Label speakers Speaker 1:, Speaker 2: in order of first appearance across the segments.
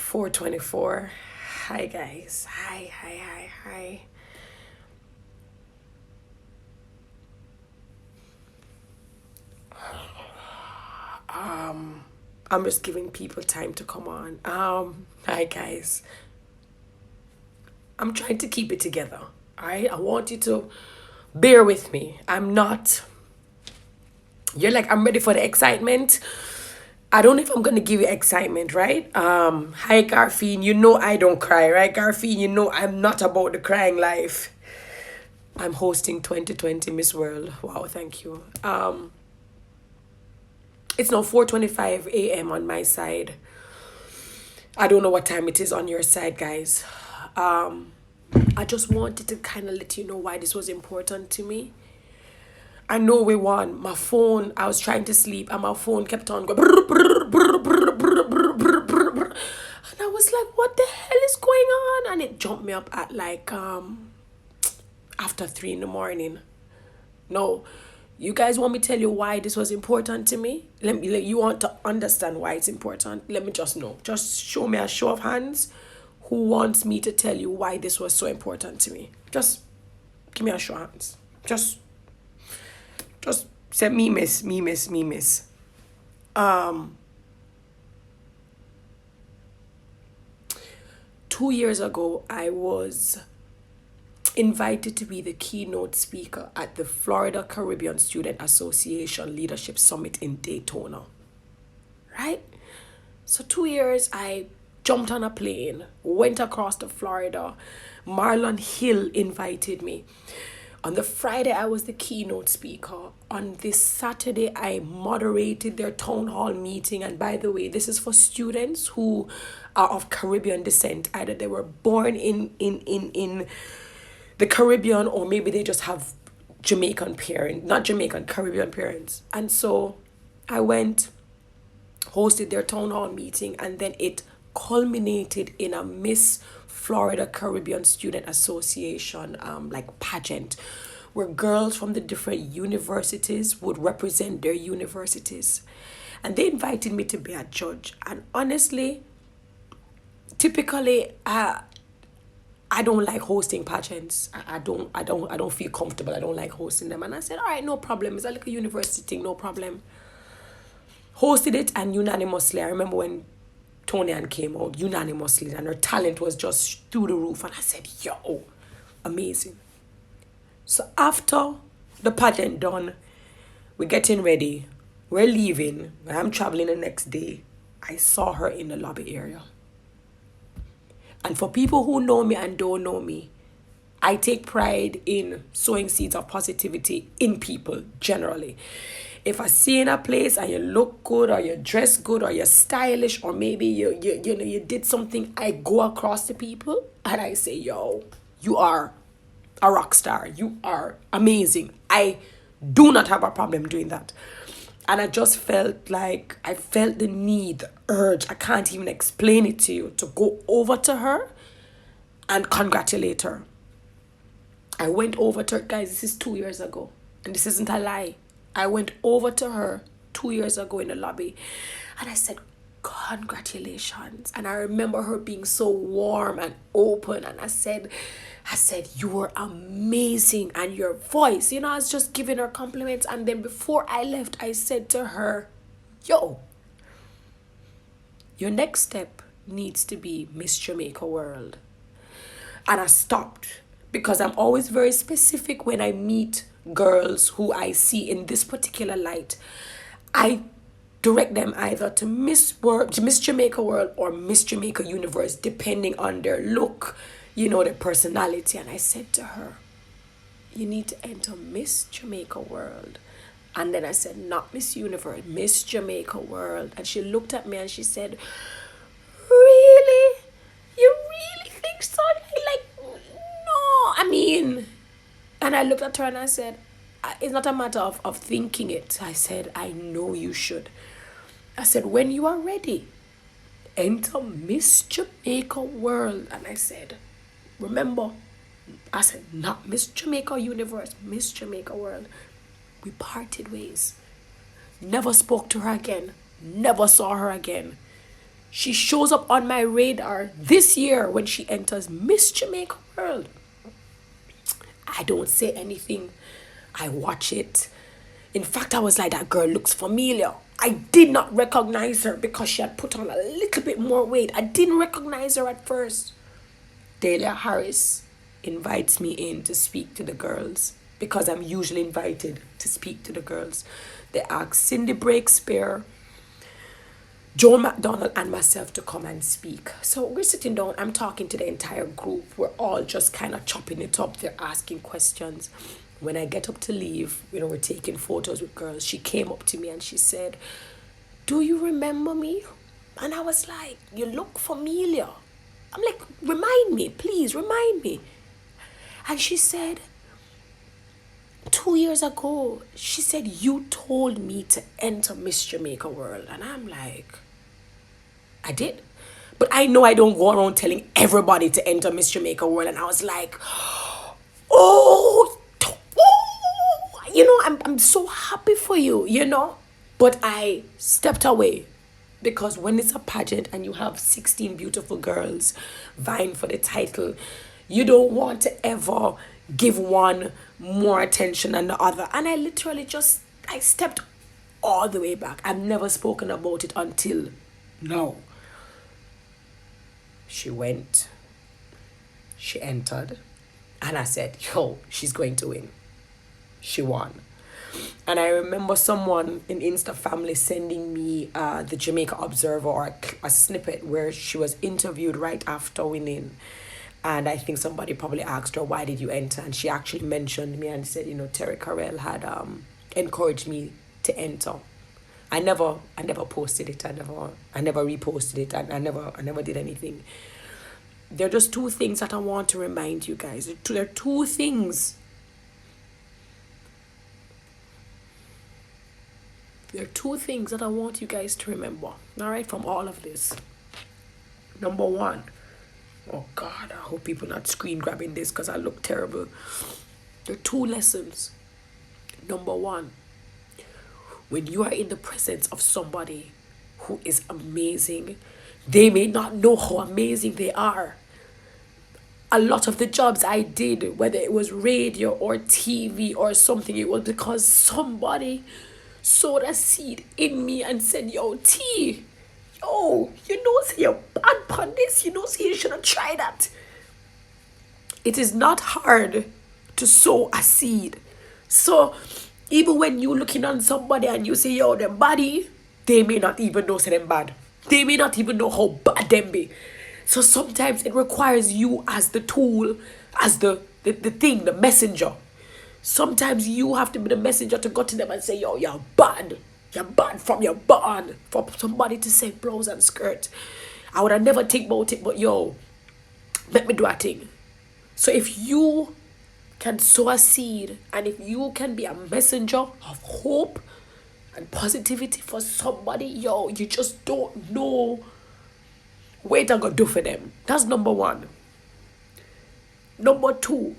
Speaker 1: 4:24. Hi guys. Hi. I'm just giving people time to come on. Hi guys. I'm trying to keep it together. Alright? I want you to bear with me. You're like, I'm ready for the excitement. I don't know if I'm gonna give you excitement, right? Hi Garfine, you know I don't cry, right? Garfine, you know I'm not about the crying life. I'm hosting 2020 Miss World. Wow, thank you. It's now 4:25 a.m. on my side. I don't know what time it is on your side, guys. I just wanted to kind of let you know why this was important to me. I know we won. My phone, I was trying to sleep and my phone kept on going. And I was like, what the hell is going on? And it jumped me up at like after 3 in the morning. No, you guys want me to tell you why this was important to me? You want to understand why it's important? Let me just know. Just show me a show of hands who wants me to tell you why this was so important to me. Just give me a show of hands. Just say me miss. 2 years ago, I was invited to be the keynote speaker at the Florida Caribbean Student Association Leadership Summit in Daytona. Right? So 2 years, I jumped on a plane, went across to Florida. Marlon Hill invited me. On the Friday, I was the keynote speaker. On this Saturday, I moderated their town hall meeting. And by the way, this is for students who are of Caribbean descent. Either they were born in the Caribbean, or maybe they just have Caribbean parents. And so I went, hosted their town hall meeting, and then it culminated in a Miss Florida Caribbean Student Association pageant, where girls from the different universities would represent their universities. And they invited me to be a judge. And honestly, typically, I don't like hosting pageants. I don't feel comfortable. I don't like hosting them. And I said, all right, no problem. It's like a university thing, no problem. Hosted it, and unanimously, I remember when Tony Ann came out, unanimously, and her talent was just through the roof. And I said, yo, amazing. So after the pageant done, we're getting ready. We're leaving. When I'm traveling the next day, I saw her in the lobby area. And for people who know me and don't know me, I take pride in sowing seeds of positivity in people generally. If I see in a place and you look good, or you dress good, or you're stylish, or maybe you did something, I go across to people and I say, yo, you are a rock star. You are amazing. I do not have a problem doing that. And I just felt the need, the urge, I can't even explain it to you, to go over to her and congratulate her. I went over to her, guys, this is 2 years ago. And this isn't a lie. I went over to her 2 years ago in the lobby. And I said, congratulations. And I remember her being so warm and open. And I said, you were amazing. And your voice, I was just giving her compliments. And then before I left, I said to her, yo, your next step needs to be Miss Jamaica World. And I stopped, because I'm always very specific when I meet girls who I see in this particular light. I direct them either to Miss Jamaica World or Miss Jamaica Universe, depending on their look, their personality. And I said to her, you need to enter Miss Jamaica World. And then I said, not Miss Universe, Miss Jamaica World. And she looked at me and she said, really? You really think so? No, I mean... And I looked at her and I said, it's not a matter of thinking it. I said, I know you should. I said, when you are ready, enter Miss Jamaica World. And I said, remember, I said, not Miss Jamaica Universe, Miss Jamaica World. We parted ways. Never spoke to her again. Never saw her again. She shows up on my radar this year when she enters Miss Jamaica World. I don't say anything. I watch it. In fact, I was like, that girl looks familiar. I did not recognize her because she had put on a little bit more weight. I didn't recognize her at first. Delia Harris invites me in to speak to the girls because I'm usually invited to speak to the girls. They ask Cindy Breakspear, Joan McDonald, and myself to come and speak. So we're sitting down. I'm talking to the entire group. We're all just kind of chopping it up. They're asking questions. When I get up to leave, we're taking photos with girls. She came up to me and she said, "Do you remember me?" And I was like, "You look familiar." I'm like, "Remind me, please, remind me." And she said, 2 years ago, she said, "You told me to enter Miss Jamaica World." And I'm like, I did. But I know I don't go around telling everybody to enter Miss Jamaica World. And I was like, oh, I'm so happy for you. But I stepped away because when it's a pageant and you have 16 beautiful girls vying for the title, you don't want to ever give one more attention than the other. And I literally I stepped all the way back. I've never spoken about it until now. She went, she entered, and I said, yo, she's going to win. She won. And I remember someone in Insta family sending me the Jamaica Observer or a snippet where she was interviewed right after winning. And I think somebody probably asked her, why did you enter? And she actually mentioned me and said, Terri-Karelle had encouraged me to enter. I never posted it. I never reposted it. I never did anything. There are just two things that I want to remind you guys. There are two things. There are two things that I want you guys to remember, all right, from all of this. Number one, oh God, I hope people not screen grabbing this because I look terrible. There are two lessons. Number one, when you are in the presence of somebody who is amazing, they may not know how amazing they are. A lot of the jobs I did, whether it was radio or TV or something, it was because somebody sowed a seed in me and said, yo, T, say you're bad on this, say you should have tried that. It is not hard to sow a seed. So even when you looking on somebody and you say, yo, them body, they may not even know say them bad. They may not even know how bad them be. So sometimes it requires you as the tool, as the thing, the messenger. Sometimes you have to be the messenger to go to them and say, yo, you're bad. You're bad from your barn. For somebody to say blouse and skirt. I would have never think about it, but yo, let me do a thing. So if you can sow a seed and if you can be a messenger of hope and positivity for somebody, yo, you just don't know what I'm going to do for them. That's number one. Number two,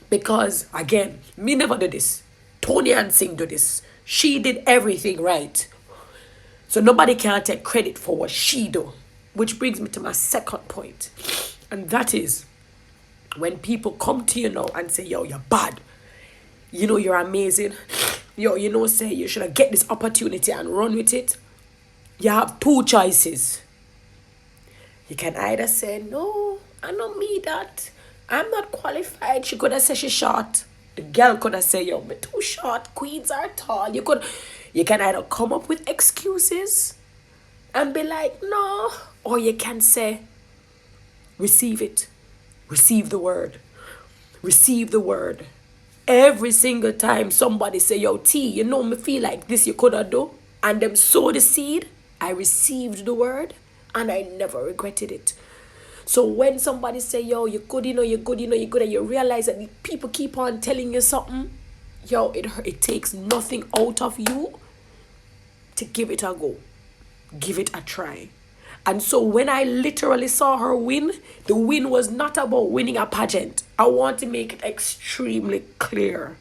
Speaker 1: because again, me never do this. Tony and Singh do this. She did everything right. So nobody can take credit for what she do. Which brings me to my second point. And that is, when people come to you now and say, yo, you're bad. You're amazing. Yo, say you should get this opportunity and run with it. You have two choices. You can either say, no, I don't mean that. I'm not qualified. She could have said she's short. The girl could have said, yo, me too short. Queens are tall. You can either come up with excuses and be like, no. Or you can say, receive it. Receive the word. Receive the word. Every single time somebody say, yo, T, me feel like this you could have done. And them sow the seed. I received the word. And I never regretted it. So when somebody say, yo, you're good, you're good, you're good, and you realize that people keep on telling you something, yo, it takes nothing out of you to give it a go. Give it a try. And so when I literally saw her win, the win was not about winning a pageant. I want to make it extremely clear.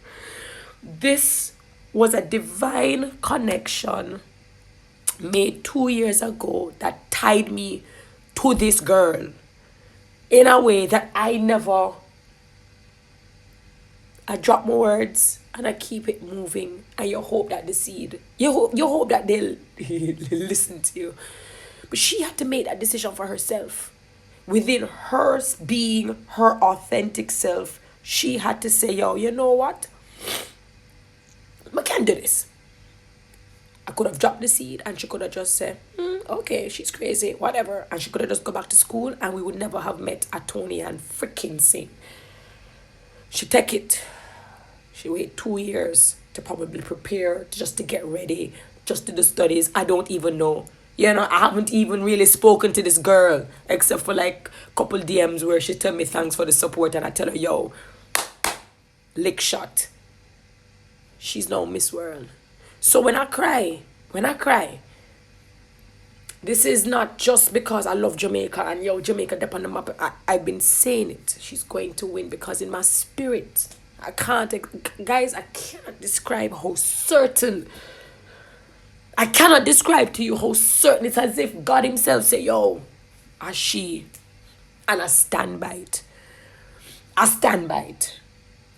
Speaker 1: This was a divine connection made 2 years ago that tied me to this girl in a way that I drop my words and I keep it moving, and you hope that the seed, you hope that they'll listen to you. But she had to make that decision for herself. Within her being her authentic self, she had to say, yo, you know what? I can't do this. I could have dropped the seed and she could have just said, okay, she's crazy, whatever. And she could have just go back to school and we would never have met at Tony and freaking sing. She take it. She wait 2 years to probably prepare, just to get ready, just to do studies. I don't even know. You know, I haven't even really spoken to this girl except for like a couple DMs where she tell me thanks for the support and I tell her, yo, lick shot. She's now Miss World. So when I cry, this is not just because I love Jamaica and yo, Jamaica dip on the map. I've been saying it. She's going to win because in my spirit, I can't describe how certain. I cannot describe to you how certain. It's as if God himself say, yo, as she, and I stand by it. I stand by it.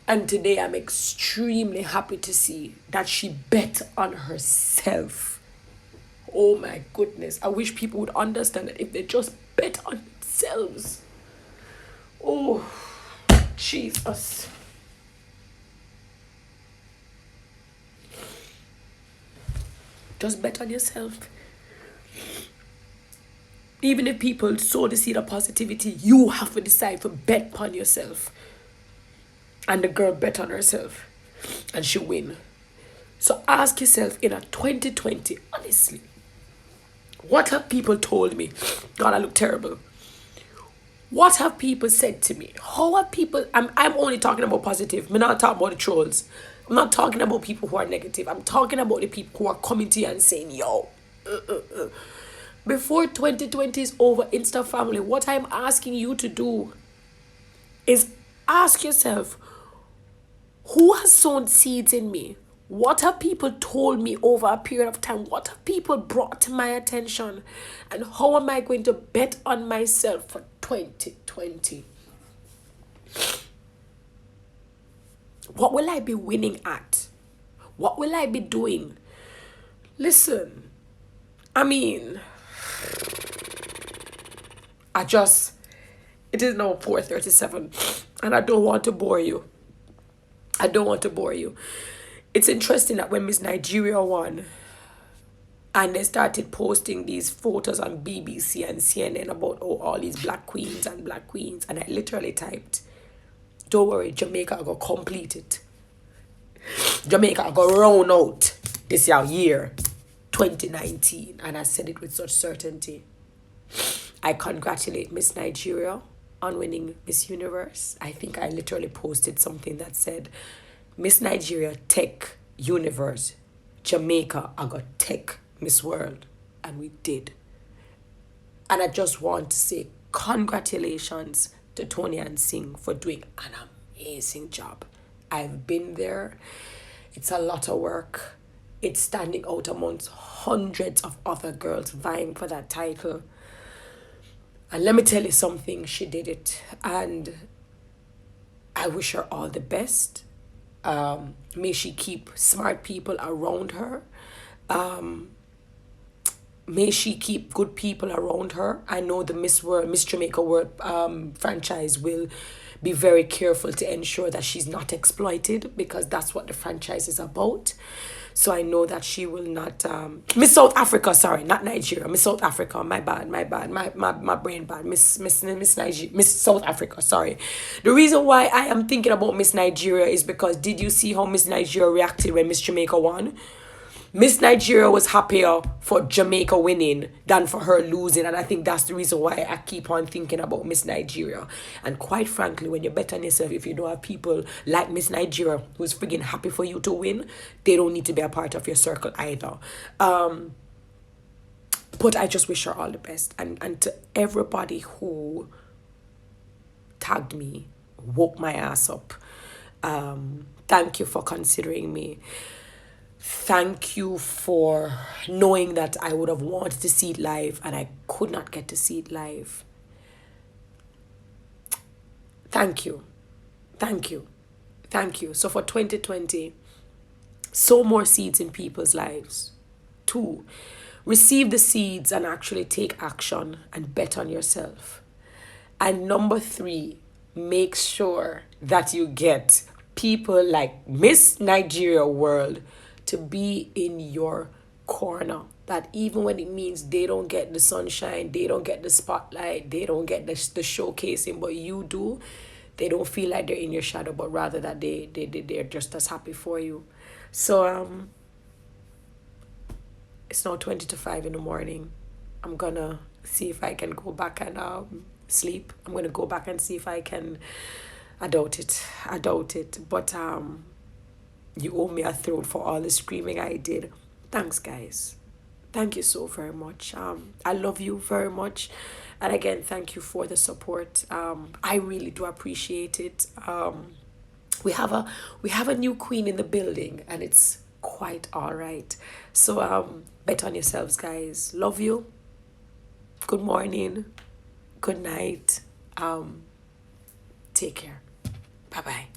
Speaker 1: And today I'm extremely happy to see that she bet on herself. Oh my goodness. I wish people would understand that if they just bet on themselves. Oh, Jesus. Just bet on yourself. Even if people sow the seed of positivity, you have to decide to bet on yourself. And the girl bet on herself. And she win. So ask yourself in a 2020, honestly, what have people told me? God, I look terrible. What have people said to me? How have people... I'm only talking about positive. I'm not talking about the trolls. I'm not talking about people who are negative. I'm talking about the people who are coming to you and saying, yo, before 2020 is over, Insta family, what I'm asking you to do is ask yourself, who has sown seeds in me? What have people told me over a period of time? What have people brought to my attention? And how am I going to bet on myself for 2020? What will I be winning at? What will I be doing? Listen, I mean, it is now 4:37 and I don't want to bore you. It's interesting that when Miss Nigeria won and they started posting these photos on BBC and CNN about all these black queens, and I literally typed, don't worry, Jamaica are going to complete it. Jamaica are going to round out this year 2019, and I said it with such certainty. I congratulate Miss Nigeria on winning Miss Universe. I think I literally posted something that said, Miss Nigeria take Universe, Jamaica I got take Miss World, and we did. And I just want to say congratulations to Tony and Singh for doing an amazing job. I've been there. It's a lot of work. It's standing out amongst hundreds of other girls vying for that title. And let me tell you something, she did it. And I wish her all the best. May she keep smart people around her. May she keep good people around her. I know the Miss Jamaica World franchise will be very careful to ensure that she's not exploited, because that's what the franchise is about. So I know that she will not... Miss South Africa, sorry, not Nigeria. Miss South Africa, my bad. My brain bad. Miss Nigeria, Miss South Africa, sorry. The reason why I am thinking about Miss Nigeria is because did you see how Miss Nigeria reacted when Miss Jamaica won? Miss Nigeria was happier for Jamaica winning than for her losing. And I think that's the reason why I keep on thinking about Miss Nigeria. And quite frankly, when you bet on yourself, if you don't have people like Miss Nigeria who's friggin' happy for you to win, they don't need to be a part of your circle either. But I just wish her all the best. And to everybody who tagged me, woke my ass up, thank you for considering me. Thank you for knowing that I would have wanted to see it live and I could not get to see it live. Thank you. Thank you. Thank you. So for 2020, sow more seeds in people's lives. 2, receive the seeds and actually take action and bet on yourself. And number 3, make sure that you get people like Miss Nigeria World to be in your corner. That even when it means they don't get the sunshine, they don't get the spotlight, they don't get the showcasing, but you do, they don't feel like they're in your shadow, but rather that they're just as happy for you. So it's now 20 to 5 in the morning. I'm gonna see if I can go back and sleep. I'm gonna go back and see if I can. I doubt it. But you owe me a throat for all the screaming I did. Thanks, guys. Thank you so very much. I love you very much. And again, thank you for the support. I really do appreciate it. We have a new queen in the building and it's quite all right. So bet on yourselves, guys. Love you. Good morning. Good night. Take care. Bye-bye.